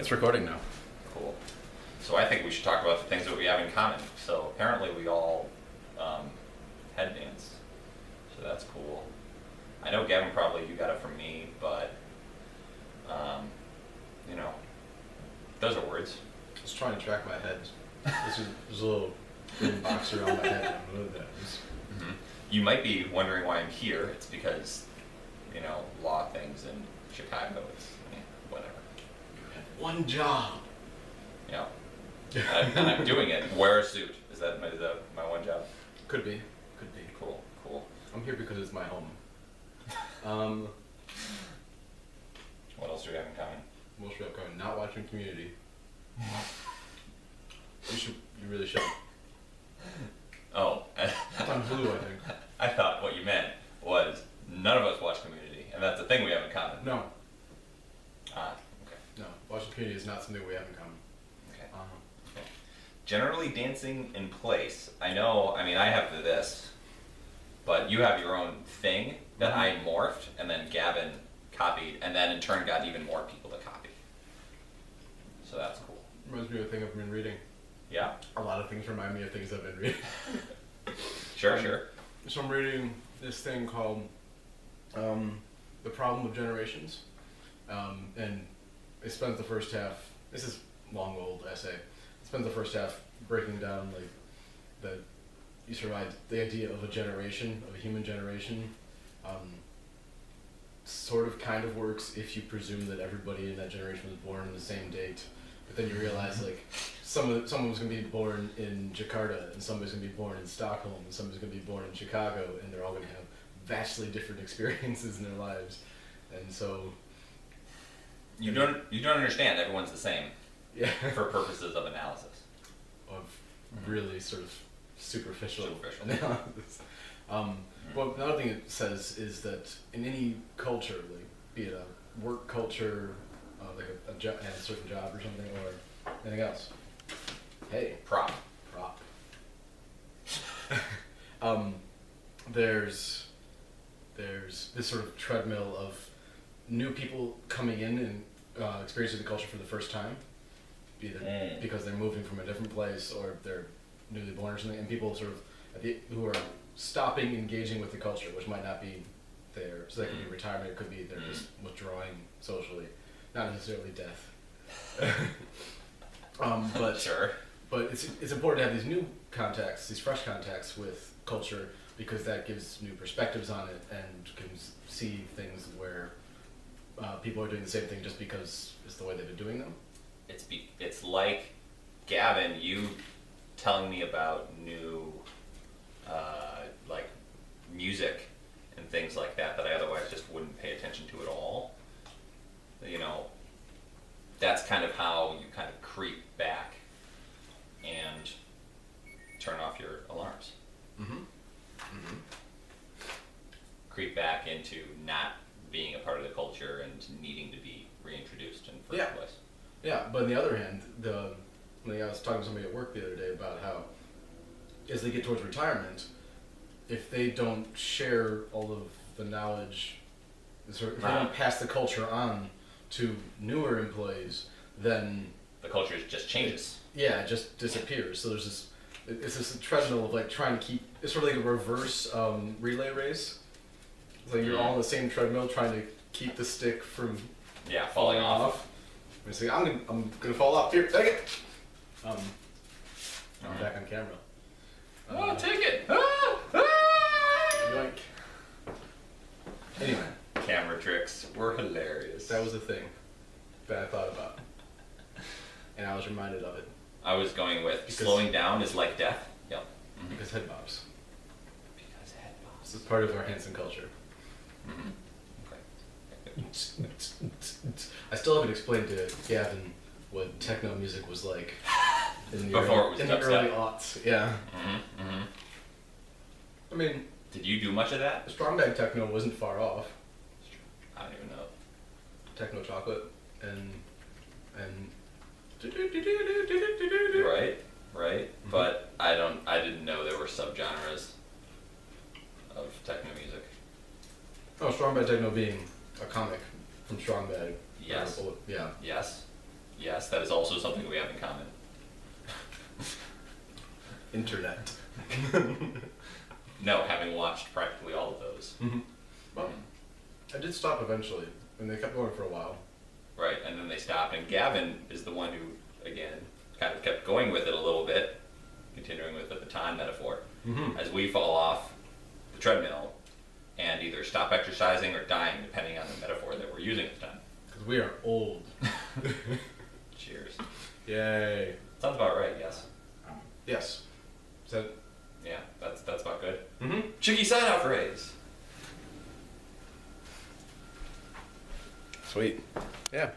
It's recording now. Cool. So I think we should talk about the things that we have in common. So apparently we all head dance. So that's cool. I know Gavin, probably you got it from me, but you know, those are words. I was trying to track my head. There's a little green box around my head. I don't know what that is. Mm-hmm. You might be wondering why I'm here. It's because, you know, law things in Chicago. It's whatever. One job. Yeah. And I'm doing it. Wear a suit. Is that my one job? Could be. Cool. I'm here because it's my home. What else do we have in common? Most of going not watching Community. You really should. Oh. It's on Hulu, I think. I thought what you meant was none of us watch Community, and that's the thing we have in common. No. Okay. No. Watching Community is not something we have in common. Okay. Okay. Generally dancing in place. I have this, but you have your own thing that I morphed, and then Gavin copied, and then in turn got even more people to copy. So that's cool. Reminds me of a thing I've been reading. Yeah? A lot of things remind me of things I've been reading. Sure. So I'm reading this thing called The Problem of Generations. And it spends the first half, this is a long old essay, it spends the first half breaking down the idea of a generation, of a human generation. Sort of kind of works if you presume that everybody in that generation was born on the same date. But then you realize someone's going to be born in Jakarta, and somebody's going to be born in Stockholm, and somebody's going to be born in Chicago, and they're all going to have vastly different experiences in their lives. And so You don't understand. Everyone's the same. Yeah. For purposes of analysis. Of really sort of superficial. Analysis. Well, another thing it says is that in any culture, be it a work culture, like a certain job or something, or anything else. Hey, Prop. There's this sort of treadmill of new people coming in and experiencing the culture for the first time, either because they're moving from a different place or they're newly born or something, and people sort of who are stopping engaging with the culture, which might not be there. So that could be retirement, it could be they're just withdrawing socially, not necessarily death. But Sure. But it's important to have these new contacts, these fresh contacts with culture, because that gives new perspectives on it and can see things where people are doing the same thing just because it's the way they've been doing them. It's like Gavin, you telling me about new like music and things like that I otherwise just wouldn't pay attention to at all. You know, that's kind of how you kind of creep back and turn off your alarms. Creep back into not being a part of the culture and needing to be reintroduced in the first place. Yeah, but on the other hand, I was talking to somebody at work the other day about how as they get towards retirement, if they don't share all of the knowledge, if they don't pass the culture on to newer employees, then the culture just changes. Yeah, it just disappears. So there's this treadmill of trying to keep, it's sort of like a reverse relay race. It's like you're all on the same treadmill trying to keep the stick from falling off. It's like, I'm gonna fall off. Here, take it. I'm back on camera. Take it. Yoink. Anyway, Camera tricks were hilarious. that was the thing that I thought about, and I was reminded of it. I was going with slowing down is like death. Yep. Because head bobs. Because head bobs. This is part of our Hanson culture. Okay. I still haven't explained to Gavin what techno music was like in the early aughts. Yeah. I mean, did you do much of that? Strong bag techno wasn't far off. I don't even know. Techno chocolate and Right. But I didn't know there were subgenres of techno music. Oh, Strong Bad Techno being a comic from Strong Bad. Yes. Yeah. Yes. Yes, that is also something we have in common. Internet. No, having watched practically all of those. Well, I did stop eventually, and they kept going for a while. Right, and then they stopped, and Gavin is the one who, again, kind of kept going with it a little bit, continuing with the baton metaphor, as we fall off the treadmill and either stop exercising or dying, depending on the metaphor that we're using at the time. Because we are old. Cheers. Yay. Sounds about right, yes. Yes. Is that... Yeah, that's about good. Mm-hmm. Chicky sign-out phrase. Sweet. Yeah.